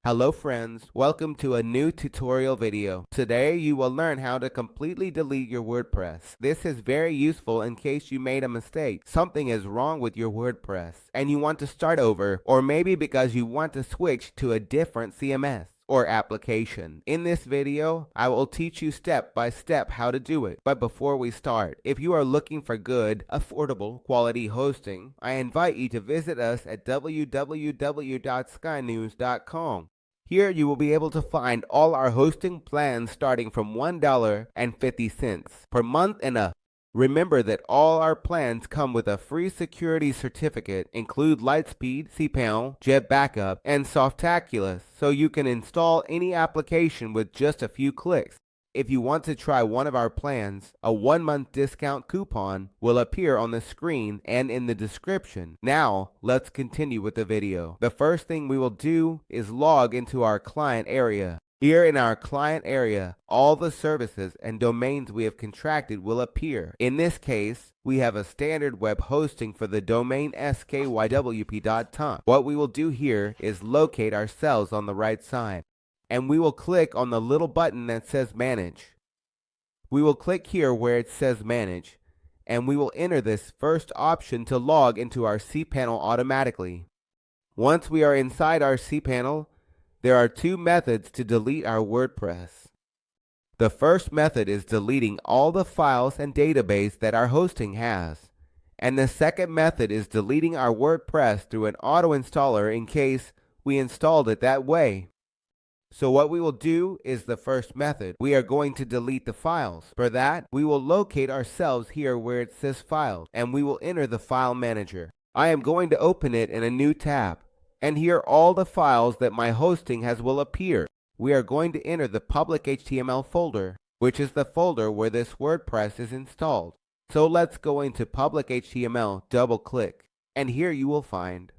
Hello friends, welcome to a new tutorial video. Today you will learn how to completely delete your WordPress. This is very useful in case you made a mistake. Something is wrong with your WordPress and you want to start over, or maybe because you want to switch to a different CMS or application. In this video, I will teach you step by step how to do it. But before we start, if you are looking for good, affordable, quality hosting, I invite you to visit us at www.skynews.com. Here you will be able to find all our hosting plans starting from $1.50 per month and up. Remember that all our plans come with a free security certificate, include Lightspeed, cPanel, Jet Backup, and Softaculous, so you can install any application with just a few clicks. If you want to try one of our plans, a 1-month discount coupon will appear on the screen and in the description. Now, let's continue with the video. The first thing we will do is log into our client area. Here in our client area, all the services and domains we have contracted will appear. In this case, we have a standard web hosting for the domain skywp.com. What we will do here is locate ourselves on the right side, and we will click on the little button that says Manage. We will click here where it says Manage, and we will enter this first option to log into our cPanel automatically. Once we are inside our cPanel, there are two methods to delete our WordPress. The first method is deleting all the files and database that our hosting has. And the second method is deleting our WordPress through an auto installer in case we installed it that way. So what we will do is the first method. We are going to delete the files. For that, we will locate ourselves here where it says Files, and we will enter the file manager. I am going to open it in a new tab. And here all the files that my hosting has will appear. We are going to enter the public HTML folder, which is the folder where this WordPress is installed. So let's go into public HTML, double click, and here you will find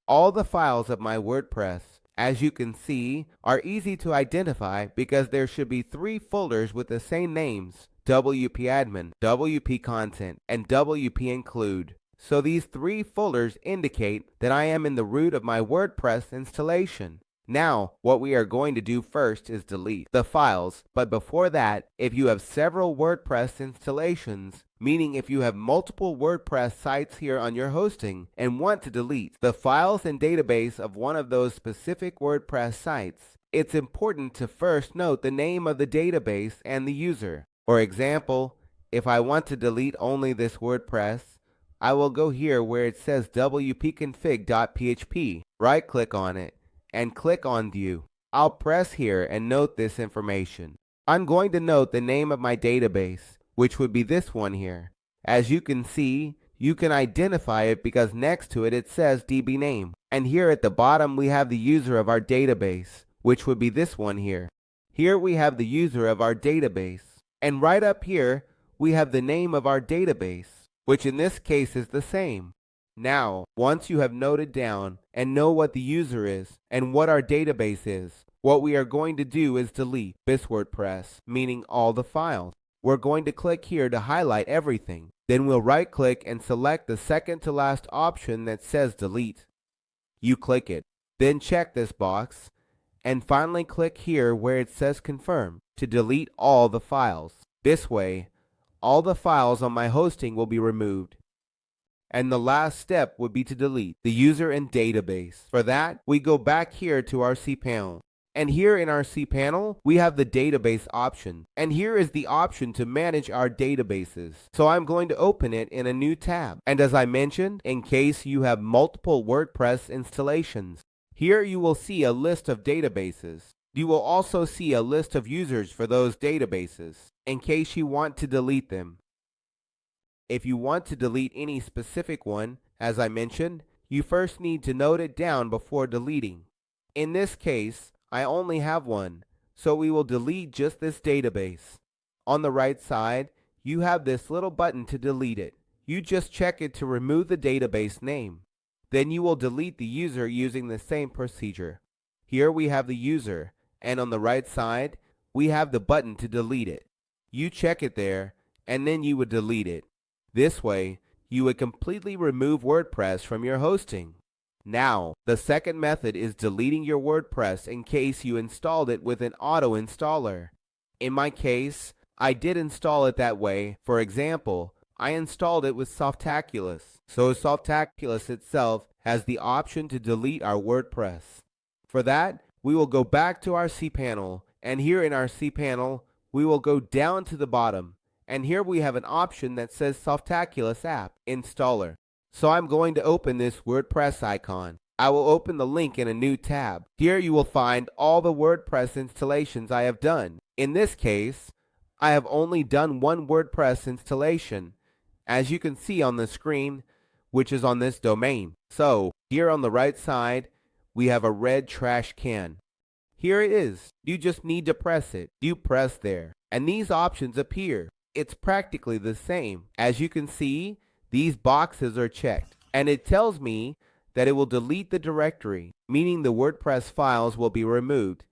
all the files of my WordPress. As you can see, are easy to identify because there should be 3 folders with the same names: WP Admin, WP Content, and WP Include. So these 3 folders indicate that I am in the root of my WordPress installation. Now, what we are going to do first is delete the files. But before that, if you have several WordPress installations, meaning if you have multiple WordPress sites here on your hosting and want to delete the files and database of one of those specific WordPress sites, it's important to first note the name of the database and the user. For example, if I want to delete only this WordPress, I will go here where it says wp-config.php, right click on it, and click on View. I'll press here and note this information. I'm going to note the name of my database, which would be this one here. As you can see, you can identify it because next to it it says DB name. And here at the bottom we have the user of our database, which would be this one here. Here we have the user of our database. And right up here, we have the name of our database, which in this case is the same. Now, once you have noted down and know what the user is and what our database is, what we are going to do is delete this WordPress, meaning all the files. We're going to click here to highlight everything. Then we'll right click and select the second to last option that says Delete. You click it, then check this box, and finally click here where it says Confirm to delete all the files. This way, all the files on my hosting will be removed. And the last step would be to delete the user and database. For that, we go back here to our cPanel. And here in our cPanel, we have the database option. And here is the option to manage our databases. So I'm going to open it in a new tab. And as I mentioned, in case you have multiple WordPress installations, here you will see a list of databases. You will also see a list of users for those databases, in case you want to delete them. If you want to delete any specific one, as I mentioned, you first need to note it down before deleting. In this case, I only have one, so we will delete just this database. On the right side, you have this little button to delete it. You just check it to remove the database name. Then you will delete the user using the same procedure. Here we have the user, and on the right side, we have the button to delete it. You check it there, and then you would delete it. This way, you would completely remove WordPress from your hosting. Now, the second method is deleting your WordPress in case you installed it with an auto installer. In my case, I did install it that way. For example, I installed it with Softaculous. So Softaculous itself has the option to delete our WordPress. For that, we will go back to our cPanel, and here in our cPanel, we will go down to the bottom, and here we have an option that says Softaculous App Installer. So I'm going to open this WordPress icon. I will open the link in a new tab. Here you will find all the WordPress installations I have done. In this case, I have only done one WordPress installation, as you can see on the screen, which is on this domain. So here on the right side, we have a red trash can. Here it is. You just need to press it. You press there, and these options appear. It's practically the same. As you can see, these boxes are checked, and it tells me that it will delete the directory, meaning the WordPress files will be removed.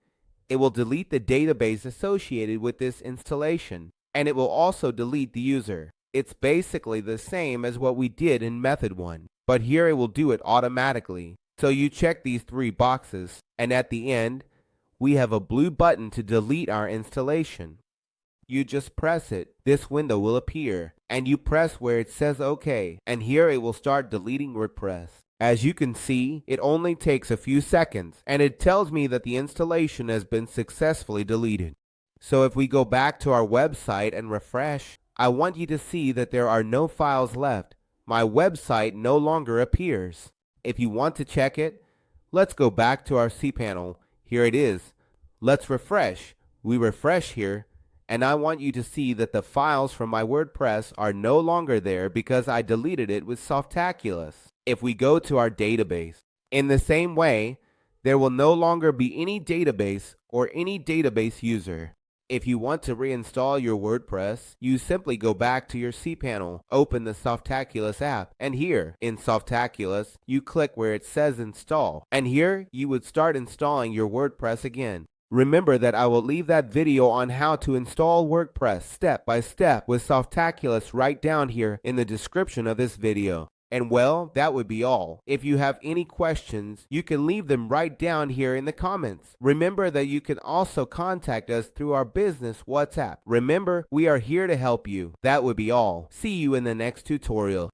It will delete the database associated with this installation, and it will also delete the user. It's basically the same as what we did in method 1, but here it will do it automatically. So you check these 3 boxes, and at the end, we have a blue button to delete our installation. You just press it, this window will appear, and you press where it says OK, and here it will start deleting WordPress. As you can see, it only takes a few seconds, and it tells me that the installation has been successfully deleted. So if we go back to our website and refresh, I want you to see that there are no files left. My website no longer appears. If you want to check it, let's go back to our cPanel. Here it is. Let's refresh. We refresh here, and I want you to see that the files from my WordPress are no longer there because I deleted it with Softaculous. If we go to our database, in the same way, there will no longer be any database or any database user. If you want to reinstall your WordPress, you simply go back to your cPanel, open the Softaculous app, and here in Softaculous, you click where it says install, and here you would start installing your WordPress again. Remember that I will leave that video on how to install WordPress step by step with Softaculous right down here in the description of this video. And well, that would be all. If you have any questions, you can leave them right down here in the comments. Remember that you can also contact us through our business WhatsApp. Remember, we are here to help you. That would be all. See you in the next tutorial.